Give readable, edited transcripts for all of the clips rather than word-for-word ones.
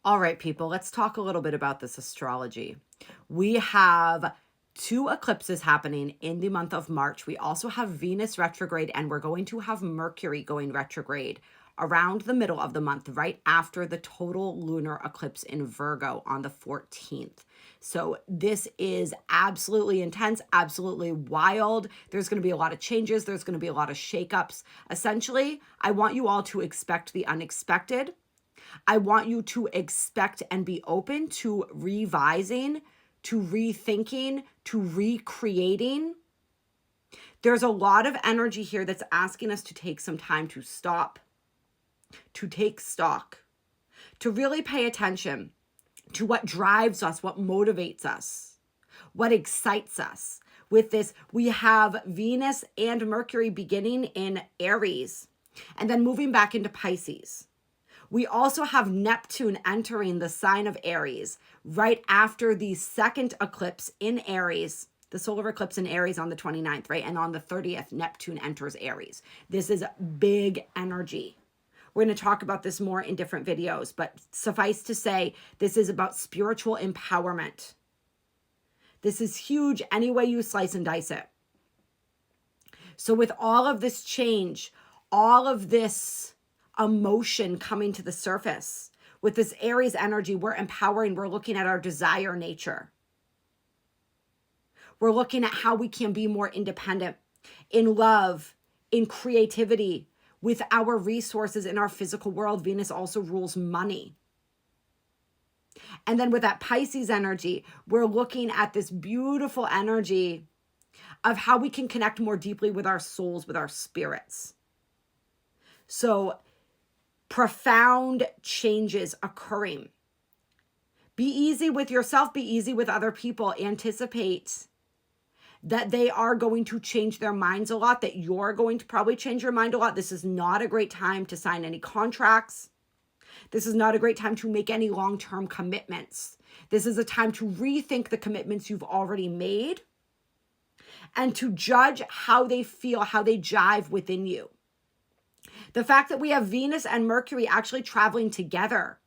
All right, people, let's talk a little bit about this astrology. We have two eclipses happening in the month of March. We also have Venus retrograde, and we're going to have Mercury going retrograde around the middle of the month, right after the total lunar eclipse in Virgo on the 14th. So this is absolutely intense, absolutely wild. There's going to be a lot of changes. There's going to be a lot of shakeups. Essentially, I want you all to expect the unexpected. I want you to expect and be open to revising, to rethinking, to recreating. There's a lot of energy here that's asking us to take some time to stop, to take stock, to really pay attention to what drives us, what motivates us, what excites us. With this, we have Venus and Mercury beginning in Aries and then moving back into Pisces. We also have Neptune entering the sign of Aries right after the second eclipse in Aries, the solar eclipse in Aries on the 29th, right? And on the 30th, Neptune enters Aries. This is big energy. We're going to talk about this more in different videos, but suffice to say, this is about spiritual empowerment. This is huge any way you slice and dice it. So with all of this change, all of this emotion coming to the surface, with this Aries energy, we're empowering, we're looking at our desire nature. We're looking at how we can be more independent in love, in creativity, with our resources in our physical world. Venus also rules money. And then with that Pisces energy, we're looking at this beautiful energy of how we can connect more deeply with our souls, with our spirits. So profound changes occurring. Be easy with yourself, be easy with other people. Anticipate that they are going to change their minds a lot, that you're going to probably change your mind a lot. This is not a great time to sign any contracts. This is not a great time to make any long-term commitments. This is a time to rethink the commitments you've already made and to judge how they feel, how they jive within you. The fact that we have Venus and Mercury actually traveling together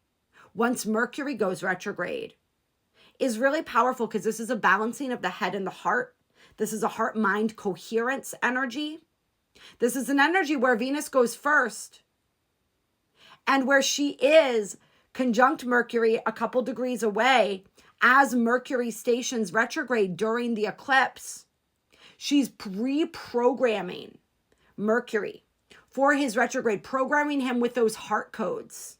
once Mercury goes retrograde is really powerful because this is a balancing of the head and the heart. This is a heart-mind coherence energy. This is an energy where Venus goes first and where she is conjunct Mercury a couple degrees away as Mercury stations retrograde during the eclipse. She's reprogramming Mercury for his retrograde, programming him with those heart codes.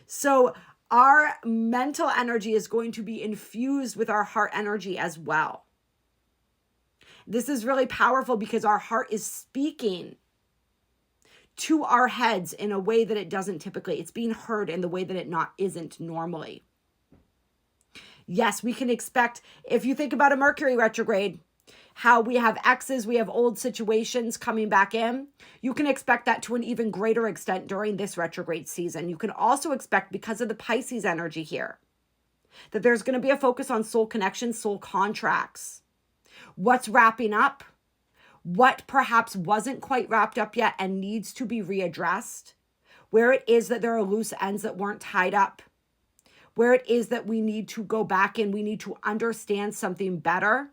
So our mental energy is going to be infused with our heart energy as well. This is really powerful because our heart is speaking to our heads in a way that it doesn't typically. It's being heard in the way that it isn't normally. Yes, we can expect, if you think about a Mercury retrograde, how we have exes, we have old situations coming back in. You can expect that to an even greater extent during this retrograde season. You can also expect, because of the Pisces energy here, that there's going to be a focus on soul connections, soul contracts. What's wrapping up? What perhaps wasn't quite wrapped up yet and needs to be readdressed? Where it is that there are loose ends that weren't tied up? Where it is that we need to go back and we need to understand something better?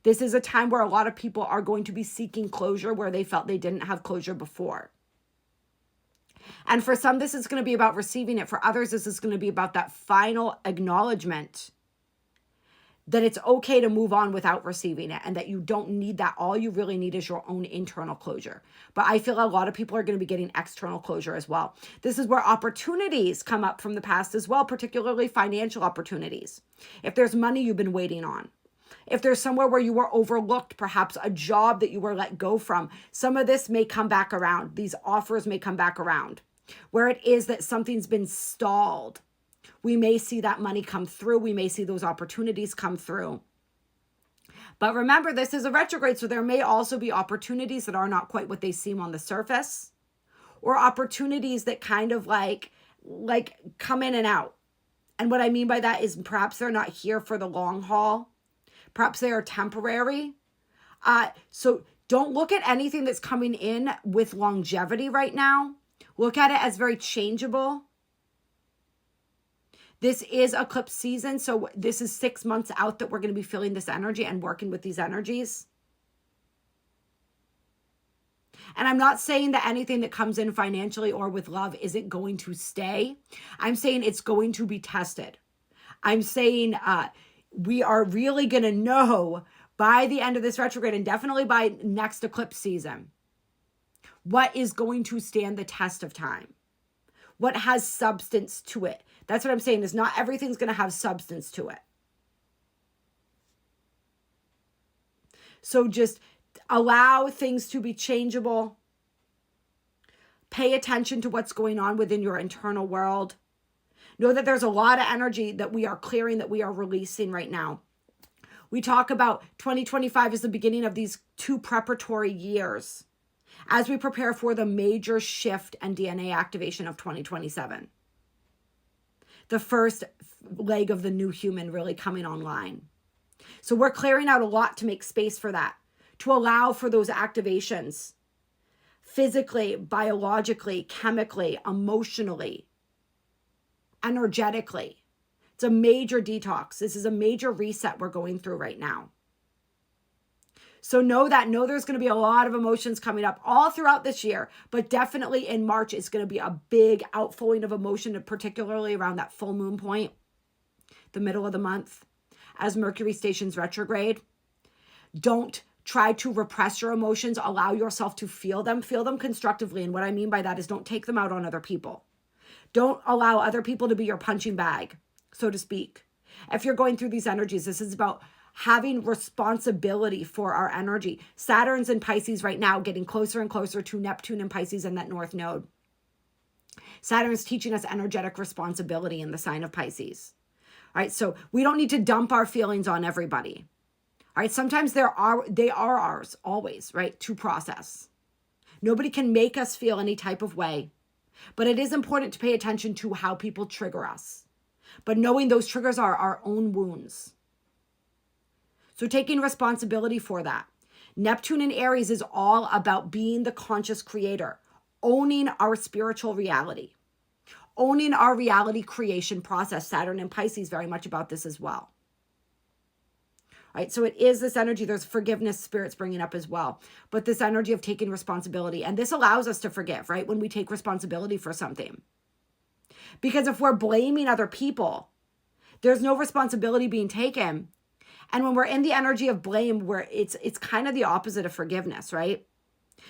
This is a time where a lot of people are going to be seeking closure where they felt they didn't have closure before. And for some, this is going to be about receiving it. For others, this is going to be about that final acknowledgement that it's okay to move on without receiving it and that you don't need that. All you really need is your own internal closure. But I feel a lot of people are going to be getting external closure as well. This is where opportunities come up from the past as well, particularly financial opportunities. If there's money you've been waiting on, if there's somewhere where you were overlooked, perhaps a job that you were let go from, some of this may come back around. These offers may come back around. Where it is that something's been stalled, we may see that money come through. We may see those opportunities come through. But remember, this is a retrograde, so there may also be opportunities that are not quite what they seem on the surface, or opportunities that kind of like come in and out. And what I mean by that is perhaps they're not here for the long haul. Perhaps they are temporary. So don't look at anything that's coming in with longevity right now Look at it as very changeable. This is eclipse season, so this is 6 months out that we're going to be feeling this energy and working with these energies. And I'm not saying that anything that comes in financially or with love isn't going to stay. I'm saying it's going to be tested. I'm saying we are really going to know by the end of this retrograde, and definitely by next eclipse season, what is going to stand the test of time. What has substance to it. That's what I'm saying, is not everything's going to have substance to it. So just allow things to be changeable. Pay attention to what's going on within your internal world. Know that there's a lot of energy that we are clearing, that we are releasing right now. We talk about 2025 as the beginning of these 2 preparatory years as we prepare for the major shift and DNA activation of 2027. The first leg of the new human really coming online. So we're clearing out a lot to make space for that, to allow for those activations physically, biologically, chemically, emotionally, energetically. It's a major detox. This is a major reset we're going through right now. So know there's going to be a lot of emotions coming up all throughout this year, but definitely in March, it's going to be a big outflowing of emotion, particularly around that full moon point, the middle of the month, as Mercury stations retrograde. Don't try to repress your emotions. Allow yourself to feel them constructively. And what I mean by that is don't take them out on other people. Don't allow other people to be your punching bag, so to speak. If you're going through these energies, this is about having responsibility for our energy. Saturn's in Pisces right now, getting closer and closer to Neptune and Pisces in that north node. Saturn's teaching us energetic responsibility in the sign of Pisces. All right, so we don't need to dump our feelings on everybody. All right, sometimes they are ours always, right, to process. Nobody can make us feel any type of way, but it is important to pay attention to how people trigger us. But knowing those triggers are our own wounds. So taking responsibility for that. Neptune in Aries is all about being the conscious creator, owning our spiritual reality, owning our reality creation process. Saturn in Pisces very much about this as well. Right, so it is this energy. There's forgiveness spirits bringing up as well, but this energy of taking responsibility, and this allows us to forgive, right, when we take responsibility for something. Because if we're blaming other people, there's no responsibility being taken. And when we're in the energy of blame, where it's kind of the opposite of forgiveness, right?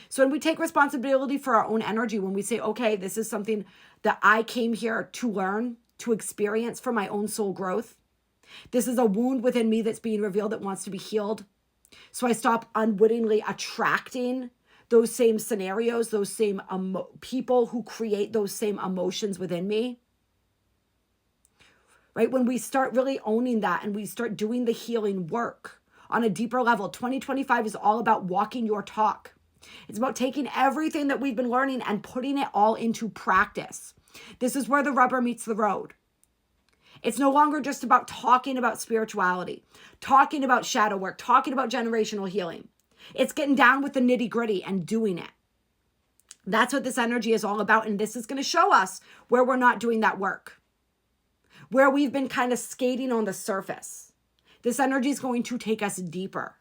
So when we take responsibility for our own energy, when we say, okay, this is something that I came here to learn, to experience for my own soul growth. This is a wound within me that's being revealed that wants to be healed. So I stop unwittingly attracting those same scenarios, those same people who create those same emotions within me. Right? When we start really owning that and we start doing the healing work on a deeper level, 2025 is all about walking your talk. It's about taking everything that we've been learning and putting it all into practice. This is where the rubber meets the road. It's no longer just about talking about spirituality, talking about shadow work, talking about generational healing. It's getting down with the nitty-gritty and doing it. That's what this energy is all about. And this is going to show us where we're not doing that work, where we've been kind of skating on the surface. This energy is going to take us deeper.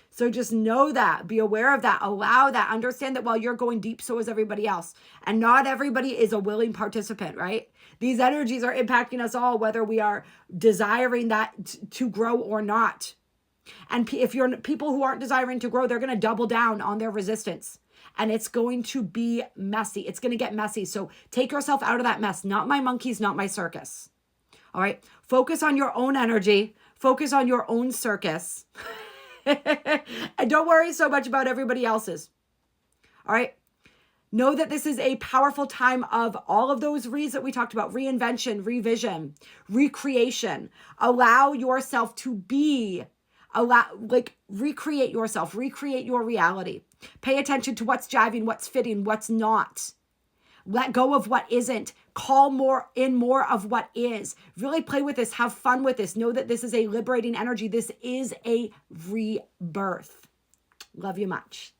So just know that, be aware of that, allow that, understand that while you're going deep, so is everybody else. And not everybody is a willing participant, right? These energies are impacting us all, whether we are desiring that to grow or not. And if you're people who aren't desiring to grow, they're going to double down on their resistance. And it's going to be messy. It's going to get messy. So take yourself out of that mess. Not my monkeys, not my circus. All right. Focus on your own energy. Focus on your own circus. And don't worry so much about everybody else's. All right. Know that this is a powerful time of all of those re's that we talked about: reinvention, revision, recreation. Allow yourself to be, recreate yourself, recreate your reality. Pay attention to what's jiving, what's fitting, what's not. Let go of what isn't. Call more of what is. Really play with this. Have fun with this. Know that this is a liberating energy. This is a rebirth. Love you much.